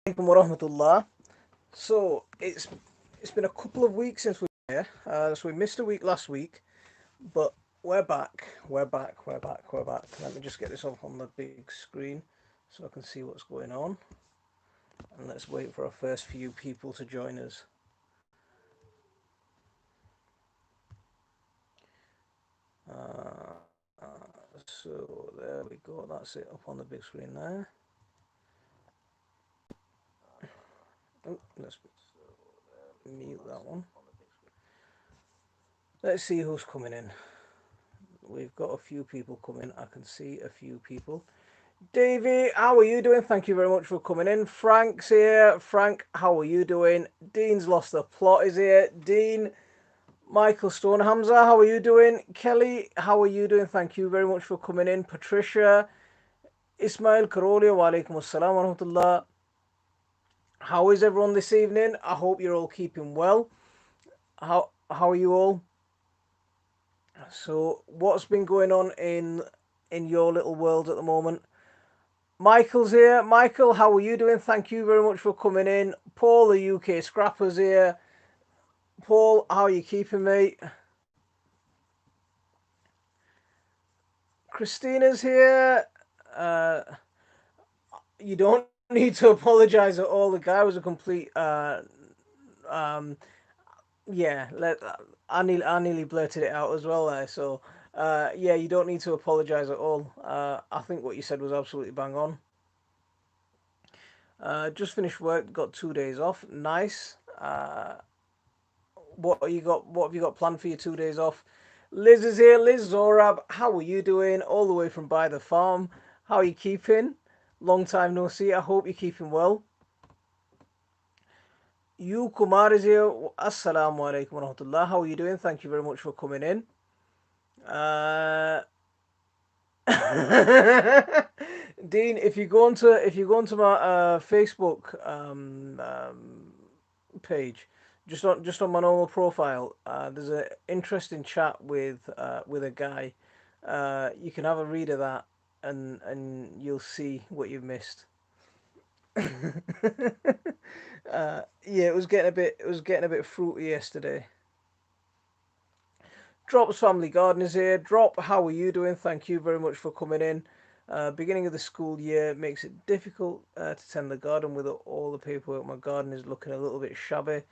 Alaikum wa rahmatullah. So it's been a couple of weeks since we were here. So we missed a week last week, but we're back. We're back. Let me just get this up on the big screen so I can see what's going on. And let's wait for our first few people to join us. So there we go. That's it up on the big screen there. Oh, let's mute that one. Let's see who's coming in. We've got a few people coming. I can see a few people. Davey, how are you doing? Thank you very much for coming in. Frank's here. Frank, how are you doing? Dean's lost the plot is here. Dean, Michael Stone, Hamza, how are you doing? Kelly, how are you doing? Thank you very much for coming in. Patricia, Ismail Karoli, wa alaikum assalam wa rahmatullah. How is everyone this evening? I hope you're all keeping well. How are you all? So, what's been going on in your little world at the moment? Michael's here. Michael, how are you doing? Thank you very much for coming in. Paul, the UK Scrapper's here. Paul, how are you keeping, mate? Christina's here. Uh, you don't need to apologise at all. The guy was a complete. Um, yeah, I nearly blurted it out as well there. So, yeah, you don't need to apologise at all. I think what you said was absolutely bang on. Just finished work. Got 2 days off. Nice. What you got? What have you got planned for your 2 days off? Liz is here. Liz Zorab, how are you doing? All the way from by the farm. How are you keeping? Long time no see. I hope you're keeping well. You Kumar is here. Assalamu alaikum wa rahmatullah. How are you doing? Thank you very much for coming in. Uh, Dean, if you go onto my Facebook page, just on my normal profile, there's an interesting chat with a guy. You can have a read of that, and you'll see what you've missed. Yeah, it was getting a bit fruity yesterday. Drop's family garden is here. Drop, how are you doing? Thank you very much for coming in. Beginning of the school year makes it difficult to tend the garden with all the paperwork. My garden is looking a little bit shabby.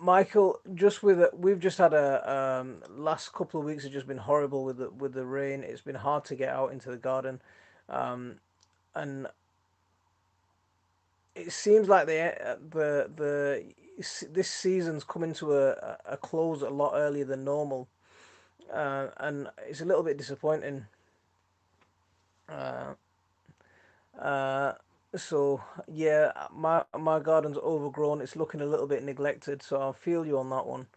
Michael, we've just had a last couple of weeks have just been horrible with the rain. It's been hard to get out into the garden, um, and it seems like the this season's coming to a close a lot earlier than normal, and it's a little bit disappointing. Uh, uh, so yeah, my garden's overgrown. It's looking a little bit neglected, so I'll feel you on that one.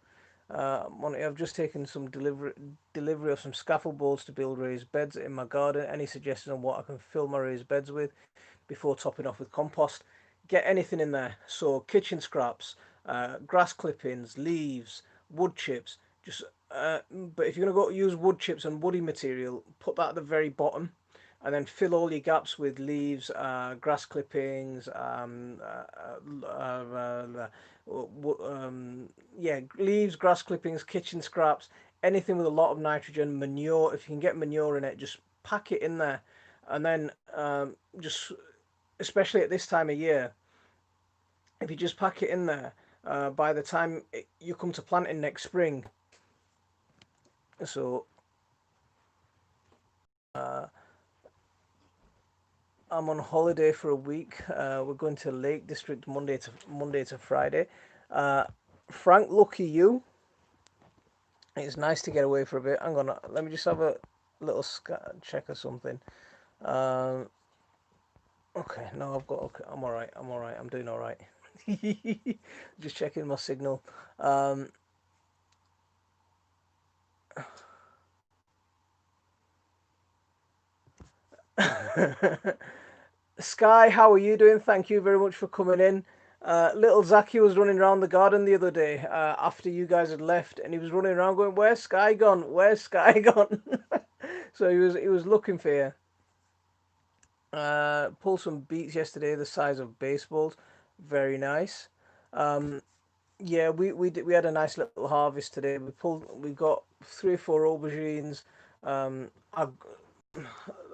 Monty, I've just taken some delivery of some scaffold boards to build raised beds in my garden. Any suggestions on what I can fill my raised beds with before topping off with compost? Get anything in there. So kitchen scraps, grass clippings, leaves, wood chips. Just but if you're gonna go use wood chips and woody material, put that at the very bottom, and then fill all your gaps with leaves, grass clippings, yeah, leaves, grass clippings, kitchen scraps, anything with a lot of nitrogen, manure. If you can get manure in it, just pack it in there, and then just especially at this time of year, if you just pack it in there, by the time you come to planting next spring, so uh, I'm on holiday for a week. We're going to Lake District Monday to Friday. Uh, Frank, lucky you. It's nice to get away for a bit. Hang on, let me just have a little check or something. Um, okay, no, I've got. Okay, I'm all right. I'm all right. I'm doing all right. Just checking my signal. Um, Sky, how are you doing? Thank you very much for coming in. Little Zaki was running around the garden the other day after you guys had left, and he was running around going, "Where's Sky gone? Where's Sky gone?" So he was looking for you. Pulled some beets yesterday, the size of baseballs. Very nice. Um, yeah, we had a nice little harvest today. We got 3 or 4 aubergines. I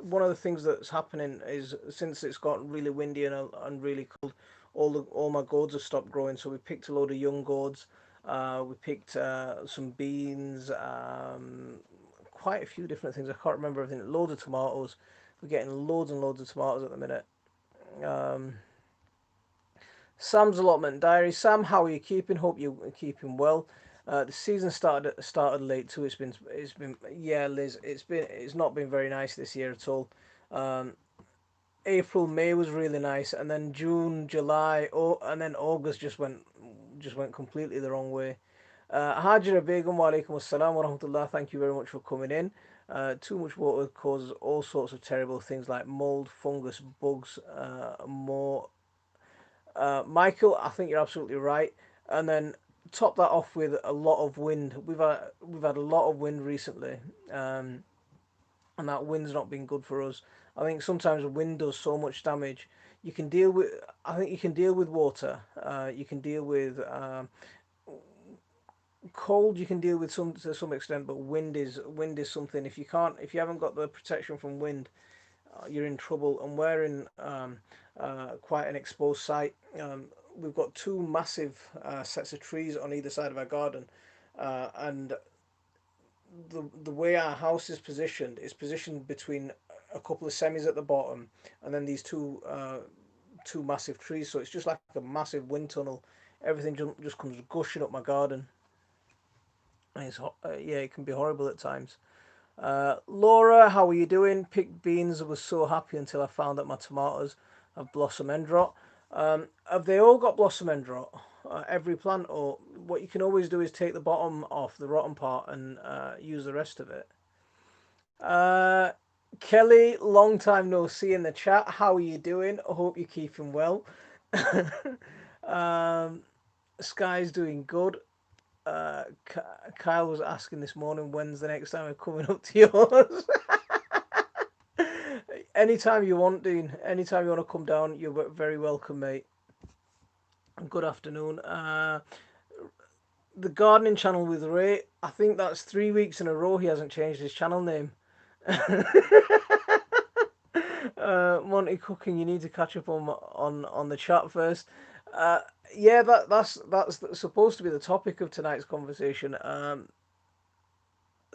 One of the things that's happening is since it's got really windy and really cold, all my gourds have stopped growing. So we picked a load of young gourds. We picked some beans, quite a few different things. I can't remember everything. Loads of tomatoes. We're getting loads and loads of tomatoes at the minute. Um, Sam's allotment diary. Sam, how are you keeping? Hope you're keeping well. The season started late too. It's been yeah, Liz. It's not been very nice this year at all. Um, April, May was really nice, and then June, July, and then August just went completely the wrong way. Hajira Begum, wa alaikum assalam wa rahmatullah. Thank you very much for coming in. Too much water causes all sorts of terrible things like mold, fungus, bugs, more. Michael, I think you're absolutely right. And then top that off with a lot of wind. We've had a lot of wind recently, um, and that wind's not been good for us. I think sometimes wind does so much damage. You can deal with. I think you can deal with water. You can deal with cold. You can deal with some to some extent, but wind is something. If you haven't got the protection from wind, you're in trouble. And we're in quite an exposed site. We've got 2 massive sets of trees on either side of our garden, and the way our house is positioned between a couple of semis at the bottom, and then these two massive trees. So it's just like a massive wind tunnel. Everything just comes gushing up my garden, and yeah, it can be horrible at times. Laura, how are you doing? Picked beans. I was so happy until I found that my tomatoes have blossom end rot. Have they all got blossom end rot? Every plant, or what you can always do is take the bottom off, the rotten part, and use the rest of it. Uh, Kelly, long time no see in the chat. How are you doing? I hope you're keeping well. um, Sky's doing good. Kyle was asking this morning when's the next time I'm coming up to yours. Anytime you want, Dean. Anytime you want to come down, you're very welcome, mate. Good afternoon. The gardening channel with Ray. I think that's 3 weeks in a row he hasn't changed his channel name. Monty Cooking, you need to catch up on the chat first. Uh, yeah, that's supposed to be the topic of tonight's conversation.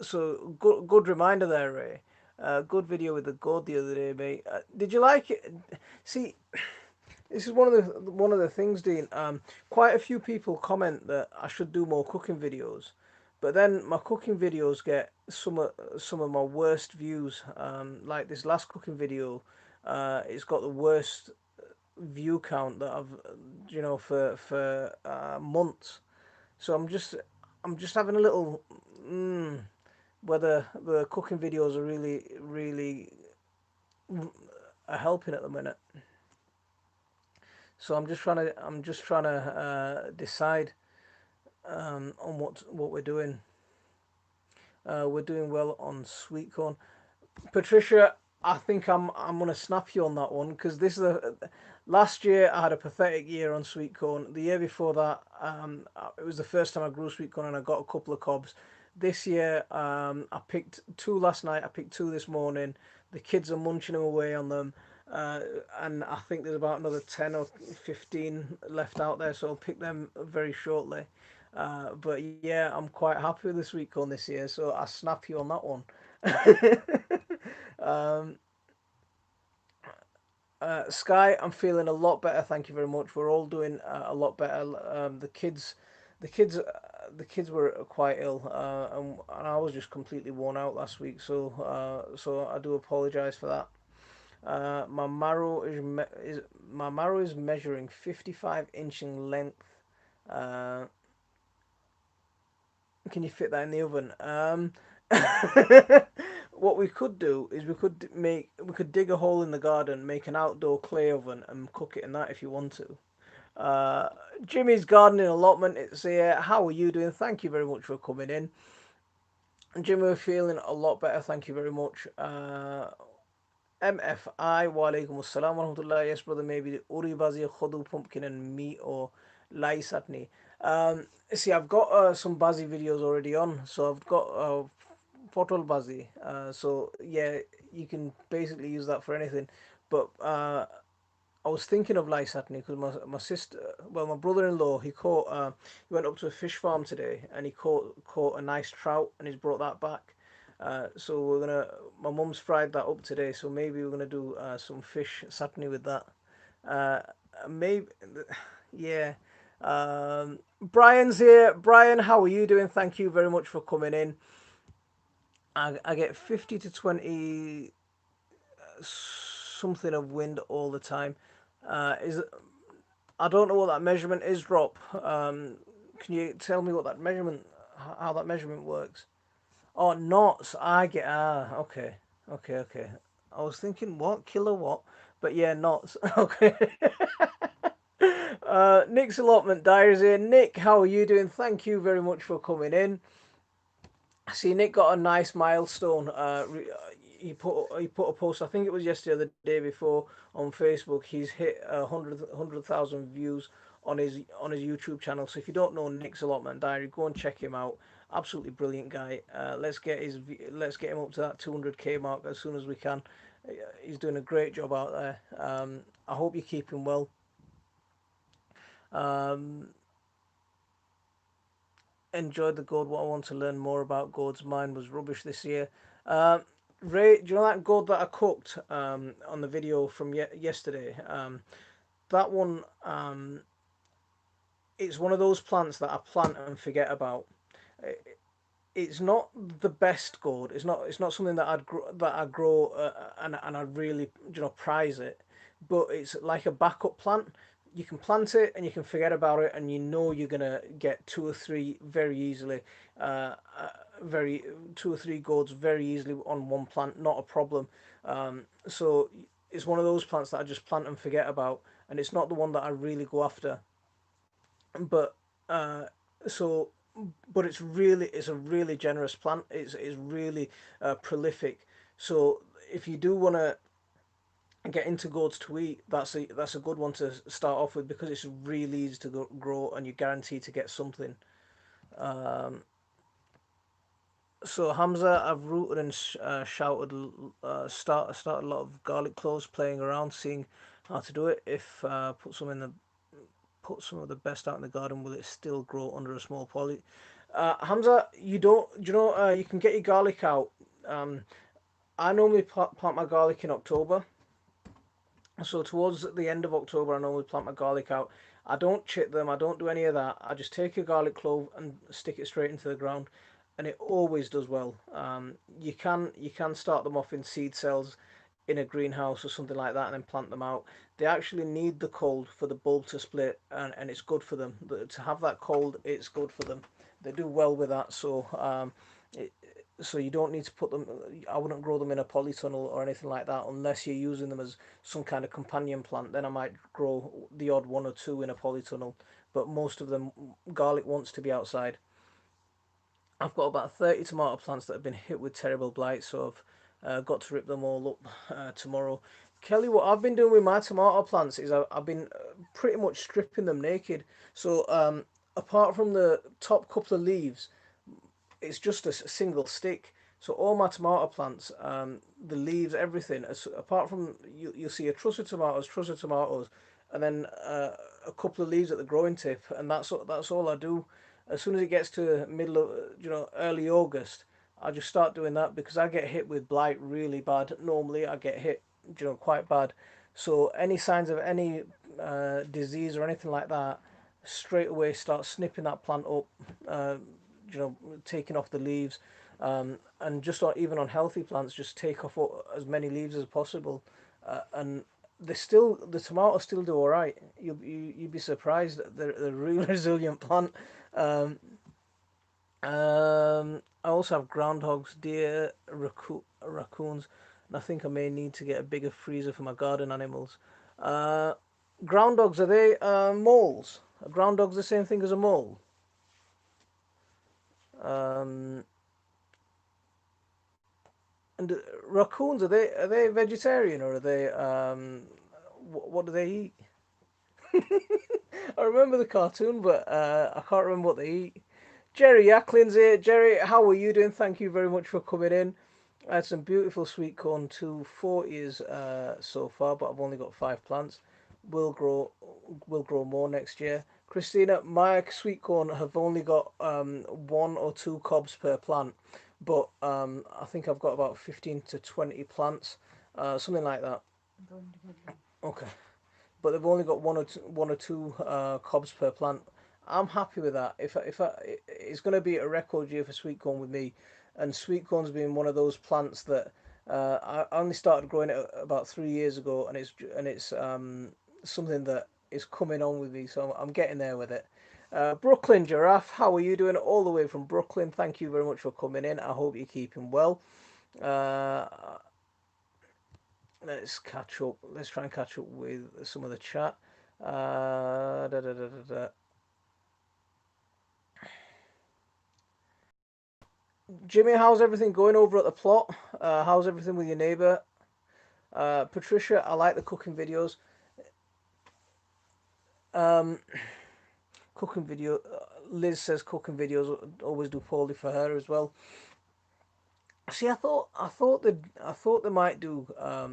So good reminder there, Ray. Good video with the gourd the other day, mate. Did you like it? See, this is one of the things, Dean. Quite a few people comment that I should do more cooking videos, but then my cooking videos get some of my worst views. Like this last cooking video, it's got the worst view count that I've, for months. So I'm just having a little whether the cooking videos are really are helping at the minute. So I'm just trying to decide on what we're doing. We're doing well on sweet corn. Patricia, I think I'm gonna snap you on that one because this is a last year I had a pathetic year on sweet corn. The year before that, it was the first time I grew sweet corn and I got a couple of cobs. This year, I picked 2 last night. I picked 2 this morning. The kids are munching them away on them, uh, and I think there's about another 10 or 15 left out there. So I'll pick them very shortly. But yeah, I'm quite happy with the sweet corn this year. So I snap you on that one. um, Sky, I'm feeling a lot better. Thank you very much. We're all doing a lot better. The kids, the kids were quite ill, and I was just completely worn out last week. So I do apologise for that. My marrow is measuring 55 inch in length. Uh, can you fit that in the oven? What we could do is we could dig a hole in the garden, make an outdoor clay oven, and cook it in that if you want to. Uh, Jimmy's gardening allotment. It's here. How are you doing? Thank you very much for coming in. Jimmy, we're feeling a lot better. Thank you very much. MFI, wa alaikum assalam wa rahmatullah. Yes, brother, maybe uri bazi, khodu pumpkin and meat or lai satni. See, I've got some bazi videos already on, so I've got potol bazi. So yeah, you can basically use that for anything. But I was thinking of lice satni because my sister, well, my brother-in-law, he went up to a fish farm today and he caught a nice trout and he's brought that back. So my mum's fried that up today, so maybe we're gonna do some fish satni with that. Uh, maybe, yeah. Brian's here. Brian, how are you doing? Thank you very much for coming in. I get 50 to 20 something of wind all the time. Is I don't know what that measurement is, Drop. Can you tell me what that measurement, how that measurement works? Oh, knots. I get okay, okay. I was thinking what kilowatt, but yeah, knots. Okay. Nick's allotment diaries here. Nick, how are you doing? Thank you very much for coming in. See, Nick got a nice milestone. He put a post. I think it was yesterday, or the day before, on Facebook. He's hit 100,000 views on his YouTube channel. So if you don't know Nick's Allotment Diary, go and check him out. Absolutely brilliant guy. Let's get him up to that 200k mark as soon as we can. He's doing a great job out there. I hope you keep him well. Um, Enjoyed the gourd. What I want to learn more about gourds. Mine was rubbish this year. Uh, Ray, do you know that gourd that I cooked on the video from yesterday? That one, it's one of those plants that I plant and forget about. It's not the best gourd. It's not something that I grow and I really prize it, but it's like a backup plant. You can plant it and you can forget about it, and you know you're gonna get two or three very easily, very two or three gourds very easily on one plant, not a problem. So it's one of those plants that I just plant and forget about, and it's not the one that I really go after. But uh, so but it's a really generous plant. It's really prolific. So if you do want to get into gourds to eat, that's a good one to start off with because it's really easy to grow and you're guaranteed to get something. Um, so Hamza, I've rooted and shouted, started a lot of garlic cloves, playing around, seeing how to do it. If put some of the best out in the garden, will it still grow under a small poly? Hamza, you don't. Do you know? You can get your garlic out. Um, I normally plant my garlic in October. So towards the end of October, I normally plant my garlic out. I don't chip them. I don't do any of that. I just take a garlic clove and stick it straight into the ground, and it always does well. You can start them off in seed cells in a greenhouse or something like that, and then plant them out. They actually need the cold for the bulb to split, and it's good for them. To have that cold, it's good for them. They do well with that. It, so you don't need to put them. I wouldn't grow them in a polytunnel or anything like that unless you're using them as some kind of companion plant. Then I might grow the odd one or two in a polytunnel, but most of them, garlic wants to be outside. I've got about 30 tomato plants that have been hit with terrible blight, so I've got to rip them all up tomorrow. Kelly, what I've been doing with my tomato plants is I've been pretty much stripping them naked. So apart from the top couple of leaves, it's just a single stick. So all my tomato plants, the leaves, everything, apart from you'll see a truss of tomatoes, and then a couple of leaves at the growing tip, and that's all I do. As soon as it gets to middle of early August, I just start doing that because I get hit with blight really bad. Normally I get hit quite bad. So any signs of any disease or anything like that, straight away start snipping that plant up. Uh, taking off the leaves, and just even on healthy plants, just take off as many leaves as possible, and the tomatoes still do all right. You'd be surprised. They're a really resilient plant. Um, I also have groundhogs, deer, raccoons, and I think I may need to get a bigger freezer for my garden animals. Uh, Ground dogs, are they moles? Are ground dogs the same thing as a mole? Um, And raccoons, are they vegetarian, or are they what do they eat? I remember the cartoon, but I can't remember what they eat. Jerry Yacklin's here. Jerry, how are you doing? Thank you very much for coming in. I had some beautiful sweet corn 240s so far, but I've only got 5 plants. Will grow will grow more next year. Christina, my sweet corn have only got 1 or 2 cobs per plant, but I think I've got about 15 to 20 plants, something like that. Okay, but they've only got 1 or 2 cobs per plant. I'm happy with that. It's going to be a record year for sweet corn with me, and sweet corn's been one of those plants that I only started growing it about 3 years ago, and it's something that is coming on with me. So I'm getting there with it. Brooklyn Giraffe, how are you doing? All the way from Brooklyn. Thank you very much for coming in. I hope you're keeping well. Uh, let's catch up. Let's try and catch up with some of the chat. Da, da, da, da, da. Jimmy, how's everything going over at the plot? How's everything with your neighbour? Patricia, I like the cooking videos. Um, cooking video. Liz says cooking videos always do poorly for her as well. See, I thought they might do I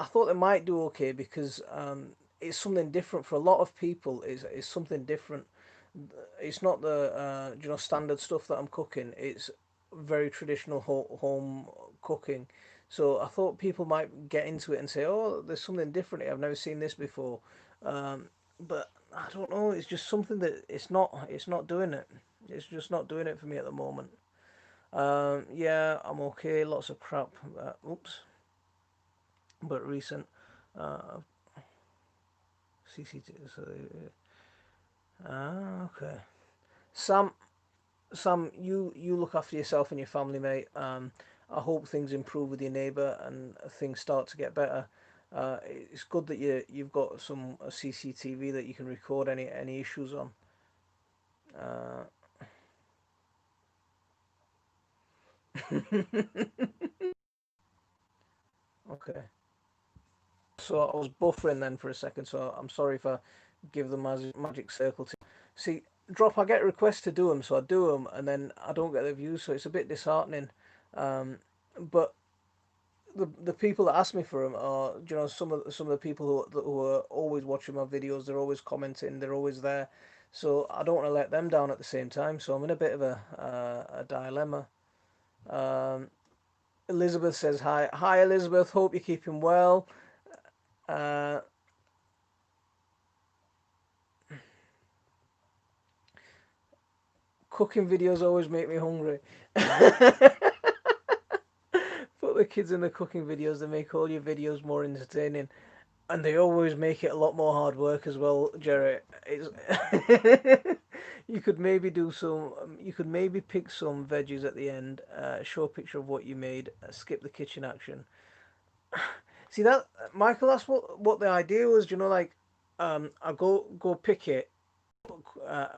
thought they might do okay because it's something different for a lot of people. Is something different. It's not the standard stuff that I'm cooking. It's very traditional home cooking. So I thought people might get into it and say, "Oh, there's something different here. I've never seen this before." But I don't know. It's just something that it's not doing it. It's just not doing it for me at the moment. Yeah, I'm okay. Lots of crap. Oops, but recent. Uh, CCT. So, okay. Sam, you look after yourself and your family, mate. I hope things improve with your neighbour and things start to get better. It's good that you've got some CCTV that you can record any issues on. Uh, okay. So I was buffering then for a second, so I'm sorry if I give the magic circle to. See, drop. I get requests to do them, so I do them, and then I don't get the views, so it's a bit disheartening. Um, but the people that ask me for them are some of the people who are always watching my videos. They're always commenting. They're always there. So I don't want to let them down at the same time. So I'm in a bit of a dilemma. Um, Elizabeth says hi. Hi Elizabeth. Hope you're keeping well. Uh, Cooking videos always make me hungry. Put the kids in the cooking videos. They make all your videos more entertaining. And they always make it a lot more hard work as well, Jerry. It's you could maybe do some. You could maybe pick some veggies at the end. Show a picture of what you made. Skip the kitchen action. See that, Michael? That's what the idea was. Like, I go pick it,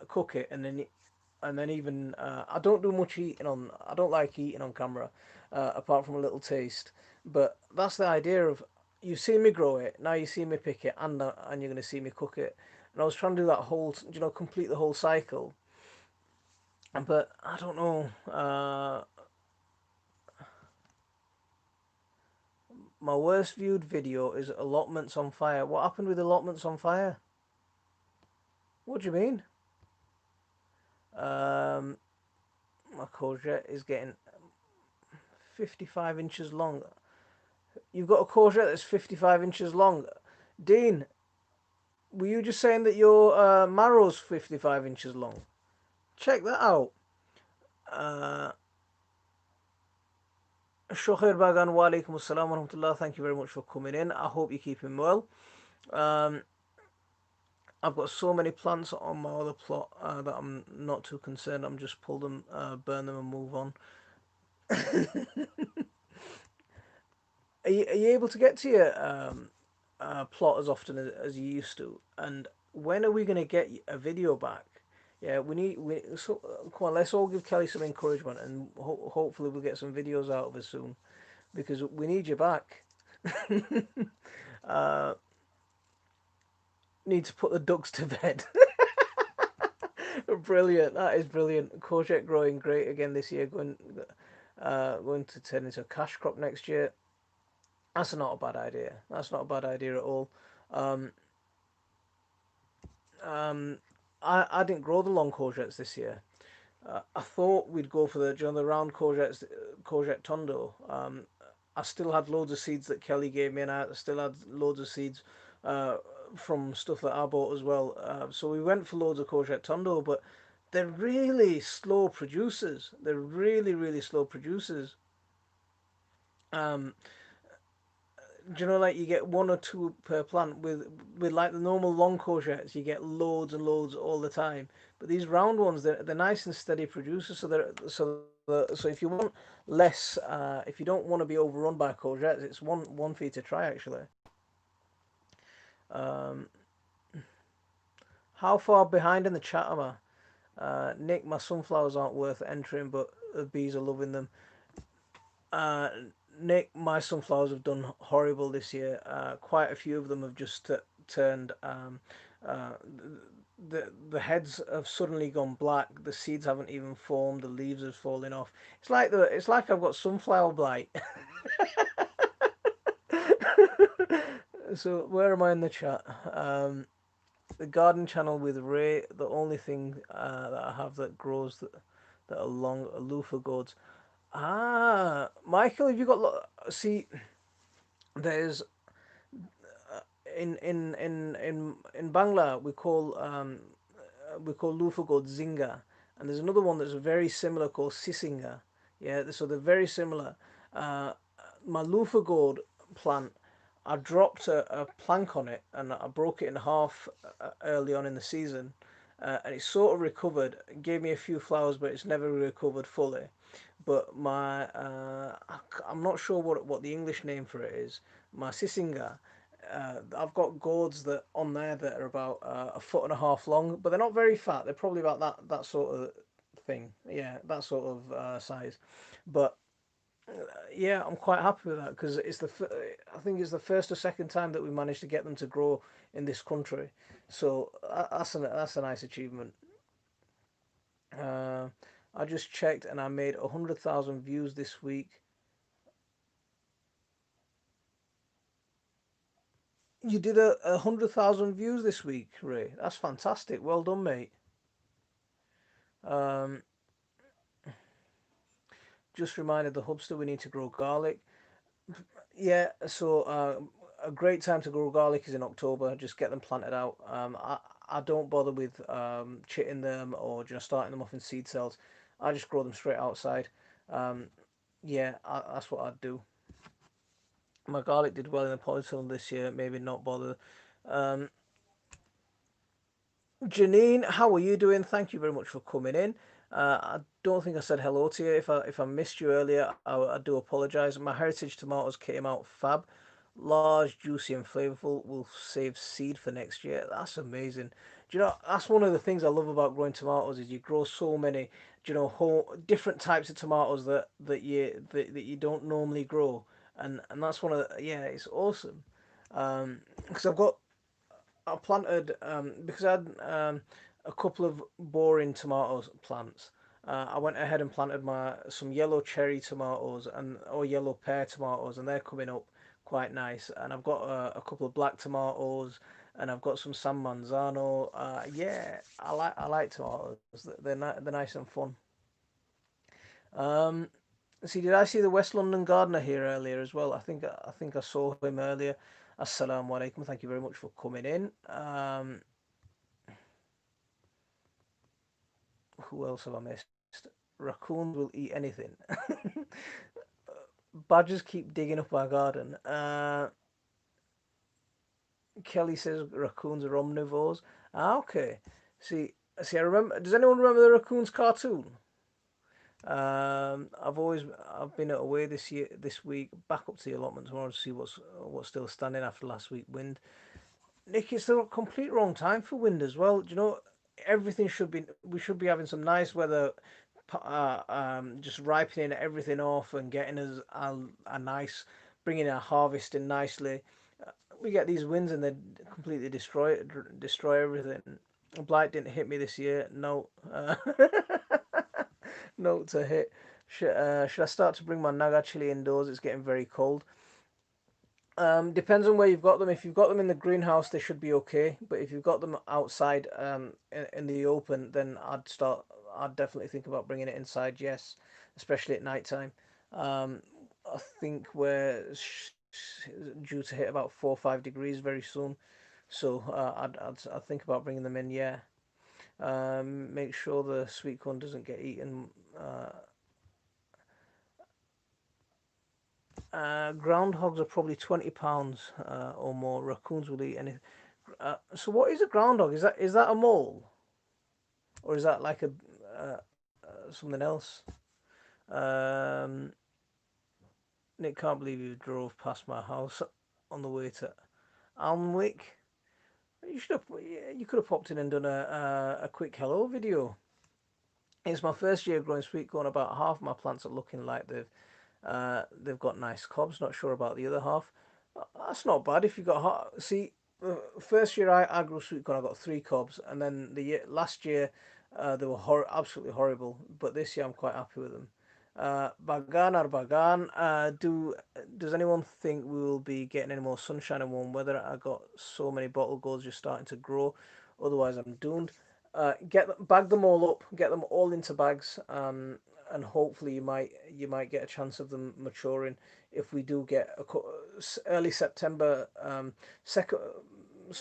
cook it, and then even I don't do much eating on. I don't like eating on camera, apart from a little taste. But that's the idea of you've seen me grow it. Now you see me pick it, and you're gonna see me cook it. And I was trying to do that whole, complete the whole cycle. But I don't know. My worst viewed video is allotments on fire. What happened with allotments on fire? What do you mean? Um, my courgette is getting 55 inches long. You've got a courgette that's 55 inches long. Dean, were you just saying that your marrow's 55 inches long? Check that out. Uh, Shoher Bagan, wa alaikum assalam wa rahmatullah. Thank you very much for coming in. I hope you're keeping well. Um, I've got so many plants on my other plot that I'm not too concerned. I'm just pull them, burn them, and move on. Are you able to get to your plot as often as you used to? And when are we going to get a video back? Yeah, we so come on. Let's all give Kelly some encouragement, and hopefully we'll get some videos out of her soon because we need you back. uh, need to put the ducks to bed. Brilliant. That is brilliant. Courgette growing great again this year. Going to turn into a cash crop next year. That's not a bad idea. That's not a bad idea at all. Um, um, I didn't grow the long courgettes this year. I thought we'd go for the round courgettes, courgette tondo. I still had loads of seeds that Kelly gave me, and I still had loads of seeds uh, from stuff that I bought as well. So we went for loads of courgette tondo, but they're really slow producers. They're really, really slow producers. Um, do you know, like you get one or two per plant with like the normal long courgettes, you get loads and loads all the time. But these round ones, they're nice and steady producers. So if you want less, if you don't want to be overrun by courgettes, it's one for you to try actually. Um, how far behind in the chat am I? Nick, my sunflowers aren't worth entering, but the bees are loving them. Uh, Nick, my sunflowers have done horrible this year. Quite a few of them have just turned. Uh, the heads have suddenly gone black. The seeds haven't even formed. The leaves are falling off. It's like I've got sunflower blight. So where am I in the chat? The garden channel with Ray. The only thing that I have that grows that are long are loofah gourds. Ah, Michael, have you got? See, there's in Bangla we call loofah gourd zinga, and there's another one that's very similar called sisinga. Yeah, so they're very similar. Uh, my loofah gourd plant, I dropped a plank on it and I broke it in half early on in the season, and it sort of recovered. It gave me a few flowers, but it's never recovered fully. But I'm not sure what the English name for it is. My sisinga, I've got gourds that on there that are about a foot and a half long, but they're not very fat. They're probably about that sort of thing. Yeah, that sort of size. But yeah, I'm quite happy with that because I think it's the first or second time that we managed to get them to grow in this country. So that's a nice achievement. Uh, I just checked and I made 100,000 views this week. You did 100,000 views this week, Ray. That's fantastic. Well done, mate. Um, just reminded the hubster we need to grow garlic. Yeah, so a great time to grow garlic is in October. Just get them planted out. I don't bother with chitting them or just starting them off in seed cells. I just grow them straight outside. Um, yeah, that's what I'd do. My garlic did well in the polytunnel this year. Maybe not bother. Um, Janine, how are you doing? Thank you very much for coming in. I don't think I said hello to you. If I missed you earlier, I do apologise. My heritage tomatoes came out fab, large, juicy, and flavourful. Will save seed for next year. That's amazing. Do you know that's one of the things I love about growing tomatoes is you grow so many, whole different types of tomatoes that you don't normally grow, and that's one of yeah, it's awesome. Because I planted because I had a couple of boring tomatoes plants. I went ahead and planted my some yellow cherry tomatoes and or yellow pear tomatoes, and they're coming up quite nice. And I've got a couple of black tomatoes, and I've got some San Manzano. Yeah, I like tomatoes. They're nice and fun. Um, see, did I see the West London gardener here earlier as well? I think I saw him earlier. Assalamu alaikum. Thank you very much for coming in. Who else have I missed? Raccoons will eat anything. Badgers keep digging up our garden. Kelly says raccoons are omnivores. Okay. See, see. I remember. Does anyone remember the raccoons cartoon? I've been away this week, back up to the allotment tomorrow to see what's still standing after last week wind. Nick, it's the complete wrong time for wind as well. Do you know? everything should be. We should be having some nice weather, just ripening everything off and getting us a nice, bringing our harvest in nicely. We get these winds and they completely destroy everything. Blight didn't hit me this year. No, note to hit. Should I start to bring my naga chili indoors? It's getting very cold. Depends on where you've got them. If you've got them in the greenhouse, they should be okay. But if you've got them outside, in the open, then I'd definitely think about bringing it inside. Yes, especially at night time. Um, I think we're due to hit about 4 or 5 degrees very soon. So I'd think about bringing them in. Yeah. Make sure the sweet corn doesn't get eaten. Uh, Groundhogs are probably 20 pounds or more. Raccoons will eat anything. So what is a groundhog? Is that a mole or is that like a something else? Um, Nick can't believe you drove past my house on the way to Alnwick. You could have popped in and done a quick hello video. It's my first year growing sweet corn. About half my plants are looking like they've got nice cobs. Not sure about the other half. That's not bad if you got hot. See, first year I grew sweet corn, I got 3 cobs, and then last year they were absolutely horrible. But this year I'm quite happy with them. Bagan or Bagan, does anyone think we will be getting any more sunshine and warm weather? I got so many bottle gourds just starting to grow, otherwise I'm doomed. Bag them all up, get them all into bags, and hopefully you might get a chance of them maturing. If we do get early September, second,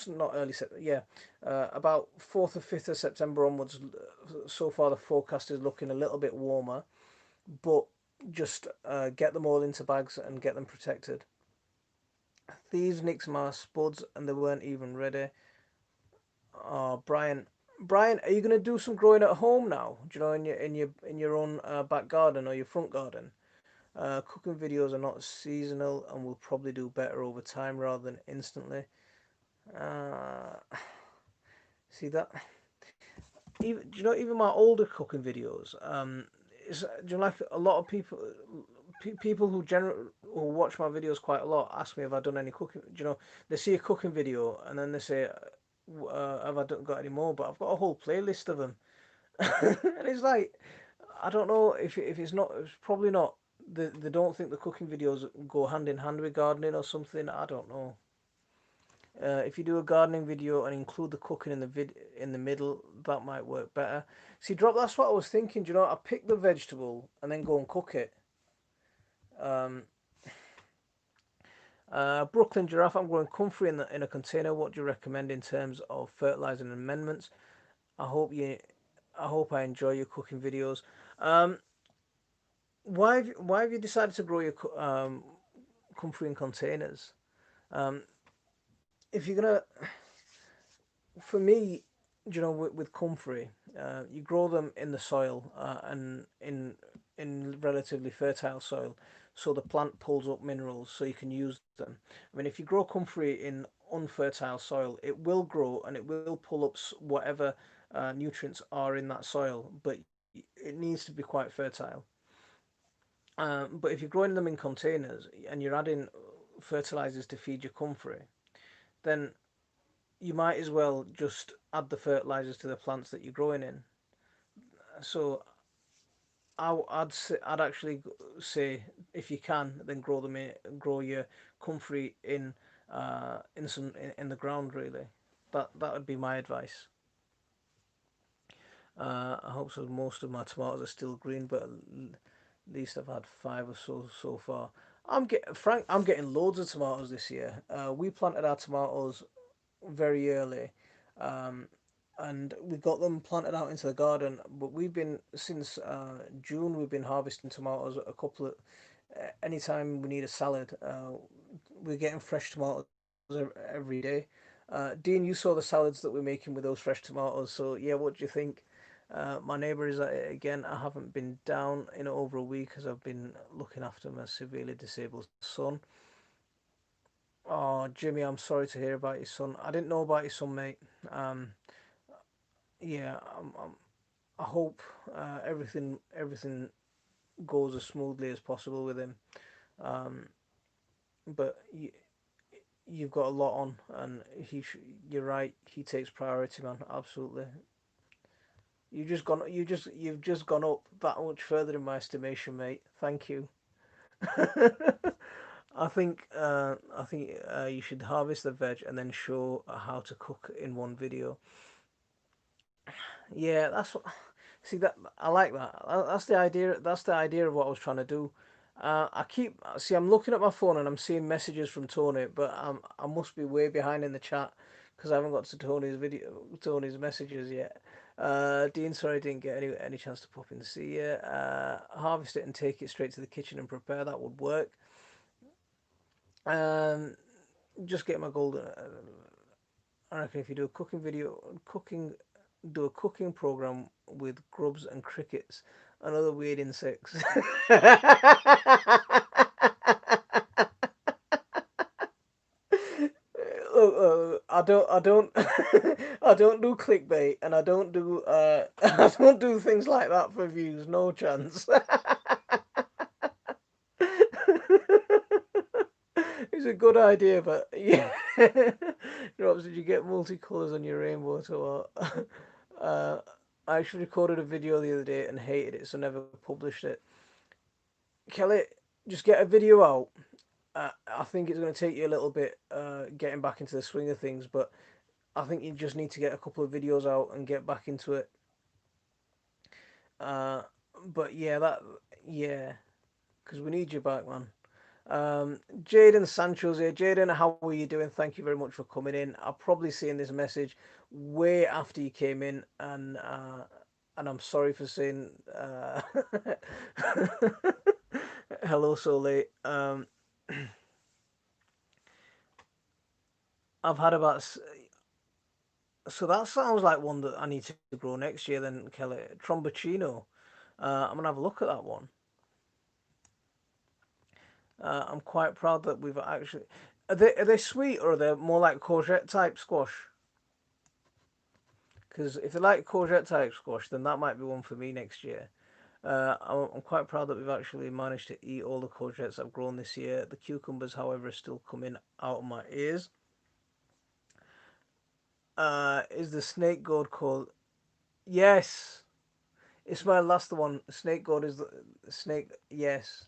not early September, yeah, about 4th or 5th of September onwards. So far, the forecast is looking a little bit warmer, but just get them all into bags and get them protected. Thieves nicked my spuds and they weren't even ready. Oh, Brian, are you gonna do some growing at home now? Do you know, in your own back garden or your front garden? Cooking videos are not seasonal and will probably do better over time rather than instantly. Uh, See that? Even do you know even my older cooking videos? Do you know, like a lot of people who watch my videos quite a lot ask me if I've done any cooking. Do you know, they see a cooking video and then they say, "Have I got any more?" But I've got a whole playlist of them, and it's like I don't know if it's not. It's probably not. They don't think the cooking videos go hand in hand with gardening or something. I don't know. If you do a gardening video and include the cooking in the middle, that might work better. See, drop. That's what I was thinking. Do you know? I pick the vegetable and then go and cook it. Um, Brooklyn giraffe. I'm growing comfrey in a container. What do you recommend in terms of fertilizer and amendments? I hope you. I hope I enjoy your cooking videos. Um, why have you decided to grow your comfrey in containers? Um, if you're gonna For me, you know, with comfrey, you grow them in the soil and in relatively fertile soil, so the plant pulls up minerals, so you can use them. I mean, if you grow comfrey in unfertile soil, it will grow and it will pull up whatever nutrients are in that soil, but it needs to be quite fertile. But if you're growing them in containers and you're adding fertilizers to feed your comfrey, then you might as well just add the fertilizers to the plants that you're growing in. So I'd actually say if you can, then grow your comfrey in the ground. Really, that would be my advice. I hope so. Most of my tomatoes are still green, but at least I've had 5 or so far. I'm getting loads of tomatoes this year. We planted our tomatoes very early, um, and we got them planted out into the garden. But we've been since June. We've been harvesting tomatoes. Anytime we need a salad, we're getting fresh tomatoes every day. Dean, you saw the salads that we're making with those fresh tomatoes. So yeah, what do you think? My neighbour is at it again. I haven't been down in over a week as I've been looking after my severely disabled son. Oh, Jimmy, I'm sorry to hear about your son. I didn't know about your son, mate. Um, yeah, I hope everything goes as smoothly as possible with him. Um, but you've got a lot on, and you're right. He takes priority, man. Absolutely. You've just gone up that much further in my estimation, mate. Thank you. I think you should harvest the veg and then show how to cook in one video. Yeah, that's what. See that I like that. That's the idea. That's the idea of what I was trying to do. I keep see. I'm looking at my phone and I'm seeing messages from Tony, but I must be way behind in the chat because I haven't got to Tony's messages yet. Dean, sorry I didn't get any chance to pop in to see you. Harvest it and take it straight to the kitchen and prepare. That would work. Um, just get my golden. I reckon if you do a do a cooking program with grubs and crickets and other weird insects. I don't, I don't do clickbait, and I don't do, I don't do things like that for views. No chance. It's a good idea, but yeah. Drops, did you get multicolours on your rainbow to what? I actually recorded a video the other day and hated it, so never published it. Kelly, just get a video out. I think it's going to take you a little bit getting back into the swing of things, but I think you just need to get a couple of videos out and get back into it. Uh, but yeah, because we need you back, man. Jaden Sancho's here. Jaden, how are you doing? Thank you very much for coming in. I'll probably seen this message way after you came in, and I'm sorry for saying hello so late. I've had about so that sounds like one that I need to grow next year. Then Kelly Tromboncino. I'm gonna have a look at that one. I'm quite proud that we've actually. Are they sweet or are they more like courgette type squash? Because if they like courgette type squash, then that might be one for me next year. I'm quite proud that we've actually managed to eat all the courgettes I've grown this year. The cucumbers, however, are still coming out of my ears. Is the snake gourd called? Yes, it's my last one. Snake gourd is the snake. Yes.